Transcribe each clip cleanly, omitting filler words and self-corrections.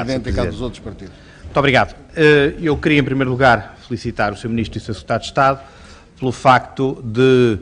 Presidente e cá dos outros partidos. Muito obrigado. Eu queria, em primeiro lugar, felicitar o Sr. Ministro e o Sr. Secretário de Estado pelo facto de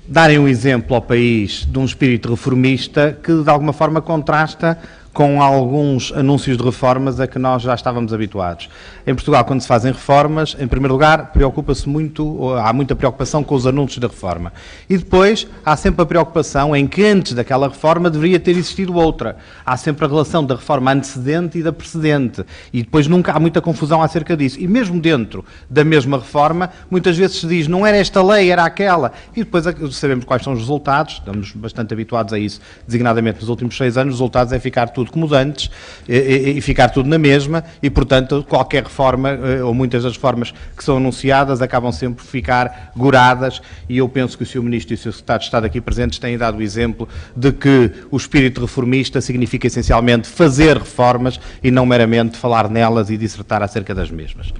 darem um exemplo ao país de um espírito reformista que, de alguma forma, contrasta com alguns anúncios de reformas a que nós já estávamos habituados. Em Portugal, quando se fazem reformas, em primeiro lugar, preocupa-se muito, há muita preocupação com os anúncios da reforma. E depois, há sempre a preocupação em que antes daquela reforma deveria ter existido outra. Há sempre a relação da reforma antecedente e da precedente. E depois nunca há muita confusão acerca disso. E mesmo dentro da mesma reforma, muitas vezes se diz, não era esta lei, era aquela. E depois sabemos quais são os resultados, estamos bastante habituados a isso, designadamente nos últimos 6 anos, os resultados é ficar tudo como dantes e ficar tudo na mesma e, portanto, qualquer reforma, ou muitas das reformas que são anunciadas, acabam sempre por ficar goradas e eu penso que o Sr. Ministro e o Sr. Secretário de Estado aqui presentes têm dado o exemplo de que o espírito reformista significa essencialmente fazer reformas e não meramente falar nelas e dissertar acerca das mesmas.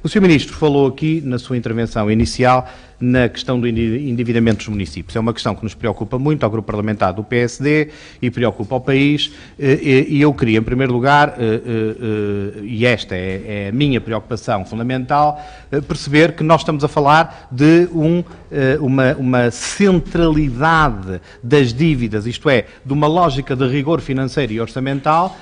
O Sr. Ministro falou aqui, na sua intervenção inicial, na questão do endividamento dos municípios. É uma questão que nos preocupa muito ao grupo parlamentar do PSD e preocupa ao país e eu queria, em primeiro lugar, e esta é a minha preocupação fundamental, perceber que nós estamos a falar de uma centralidade das dívidas, isto é, de uma lógica de rigor financeiro e orçamental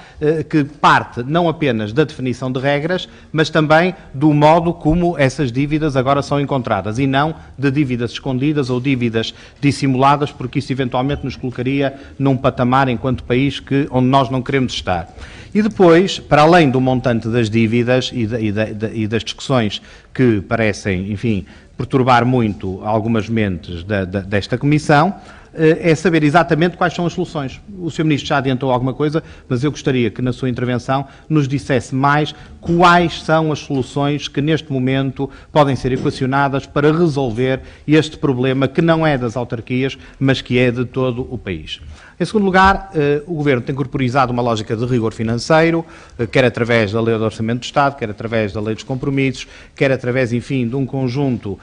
que parte não apenas da definição de regras, mas também do modo como essas dívidas agora são encontradas e não de dívidas escondidas ou dívidas dissimuladas, porque isso eventualmente nos colocaria num patamar enquanto país onde nós não queremos estar. E depois, para além do montante das dívidas e das discussões que parecem, enfim, perturbar muito algumas mentes desta Comissão, é saber exatamente quais são as soluções. O Sr. Ministro já adiantou alguma coisa, mas eu gostaria que na sua intervenção nos dissesse mais quais são as soluções que neste momento podem ser equacionadas para resolver este problema que não é das autarquias, mas que é de todo o país. Em segundo lugar, o Governo tem corporizado uma lógica de rigor financeiro, quer através da Lei do Orçamento do Estado, quer através da Lei dos Compromissos, quer através, enfim, de um conjunto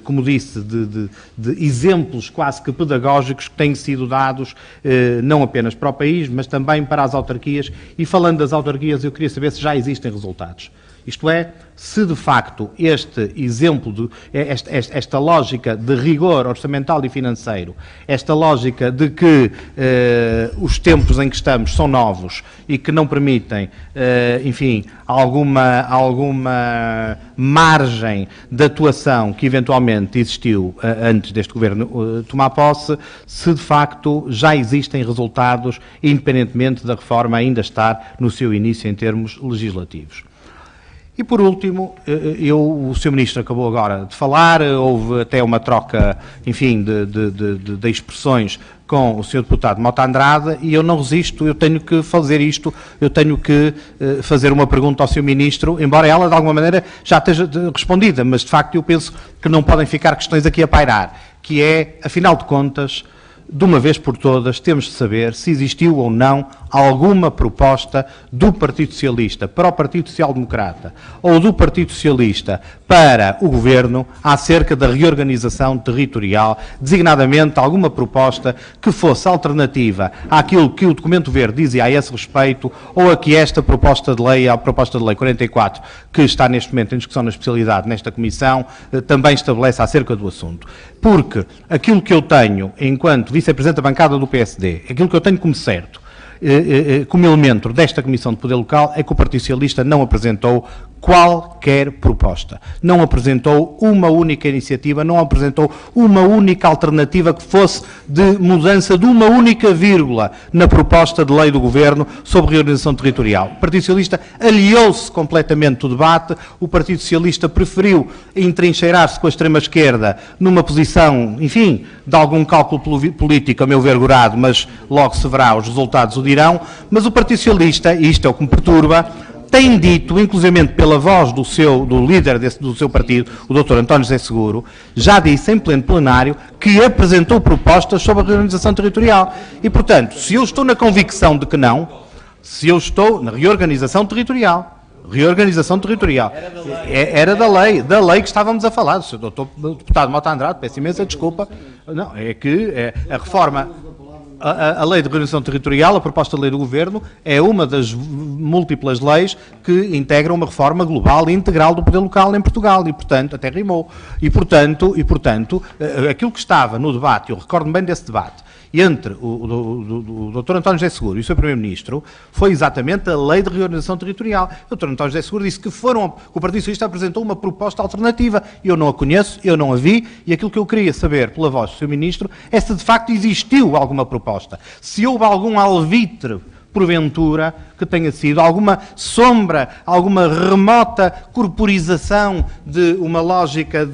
como disse, de exemplos quase que pedagógicos que têm sido dados não apenas para o país, mas também para as autarquias. E falando das autarquias, eu queria saber se já existem resultados. Isto é, se de facto este exemplo, esta lógica de rigor orçamental e financeiro, esta lógica de que os tempos em que estamos são novos e que não permitem, enfim, alguma margem de atuação que eventualmente existiu antes deste Governo tomar posse, se de facto já existem resultados, independentemente da reforma ainda estar no seu início em termos legislativos. E, por último, o Sr. Ministro acabou agora de falar, houve até uma troca, enfim, de expressões com o Sr. Deputado Mota Andrade e eu não resisto, eu tenho que fazer isto, eu tenho que fazer uma pergunta ao Sr. Ministro, embora ela, de alguma maneira, já esteja respondida, mas, de facto, eu penso que não podem ficar questões aqui a pairar, que é, afinal de contas, de uma vez por todas, temos de saber se existiu ou não alguma proposta do Partido Socialista para o Partido Social Democrata ou do Partido Socialista para o Governo acerca da reorganização territorial, designadamente alguma proposta que fosse alternativa àquilo que o documento verde dizia a esse respeito ou a que esta proposta de lei, a proposta de lei 44, que está neste momento em discussão na especialidade nesta Comissão, também estabelece acerca do assunto. Porque aquilo que eu tenho enquanto Vice-Presidente da bancada do PSD, aquilo que eu tenho como certo, como elemento desta Comissão de Poder Local, é que o Partido Socialista não apresentou qualquer proposta. Não apresentou uma única iniciativa, não apresentou uma única alternativa que fosse de mudança de uma única vírgula na proposta de lei do Governo sobre reorganização territorial. O Partido Socialista aliou-se completamente do debate, o Partido Socialista preferiu entrincheirar-se com a extrema-esquerda numa posição, enfim, de algum cálculo político, a meu ver, gorado, mas logo se verá, os resultados o dirão, mas o Partido Socialista, e isto é o que me perturba, tem dito, inclusivamente pela voz do líder do seu partido, o Dr. António José Seguro, já disse em pleno plenário que apresentou propostas sobre a reorganização territorial. E, portanto, se eu estou na convicção de que não, se eu estou na reorganização territorial, era da lei que estávamos a falar, do Sr. Deputado Mota Andrade, peço imensa desculpa, não, é que a reforma... a lei de reorganização territorial, a proposta de lei do Governo, é uma das múltiplas leis que integram uma reforma global e integral do poder local em Portugal e, portanto, até rimou. E, portanto, aquilo que estava no debate, eu recordo-me bem desse debate, entre o Dr. António José Seguro e o Sr. Primeiro-Ministro, foi exatamente a lei de reorganização territorial. O Dr. António José Seguro disse que o Partido Socialista apresentou uma proposta alternativa. Eu não a conheço, eu não a vi, e aquilo que eu queria saber, pela voz do Sr. Ministro, é se de facto existiu alguma proposta. Se houve algum alvitre, porventura, que tenha sido alguma sombra, alguma remota corporização de uma lógica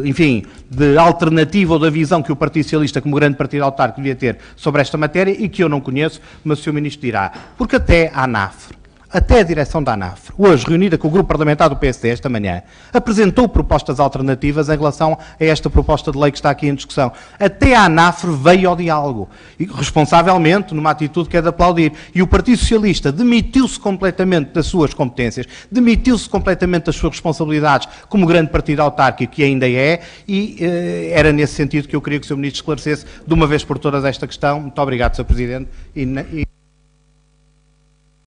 enfim, de alternativa ou da visão que o Partido Socialista, como grande partido autárquico, devia ter sobre esta matéria e que eu não conheço, mas o Sr. Ministro dirá. Porque até a ANAFRE, até a direção da ANAFRE, hoje reunida com o grupo parlamentar do PSD esta manhã, apresentou propostas alternativas em relação a esta proposta de lei que está aqui em discussão. Até a ANAFRE veio ao diálogo, e, responsavelmente, numa atitude que é de aplaudir. E o Partido Socialista demitiu-se completamente das suas competências, demitiu-se completamente das suas responsabilidades como grande partido autárquico que ainda é, e era nesse sentido que eu queria que o Sr. Ministro esclarecesse de uma vez por todas esta questão. Muito obrigado, Sr. Presidente.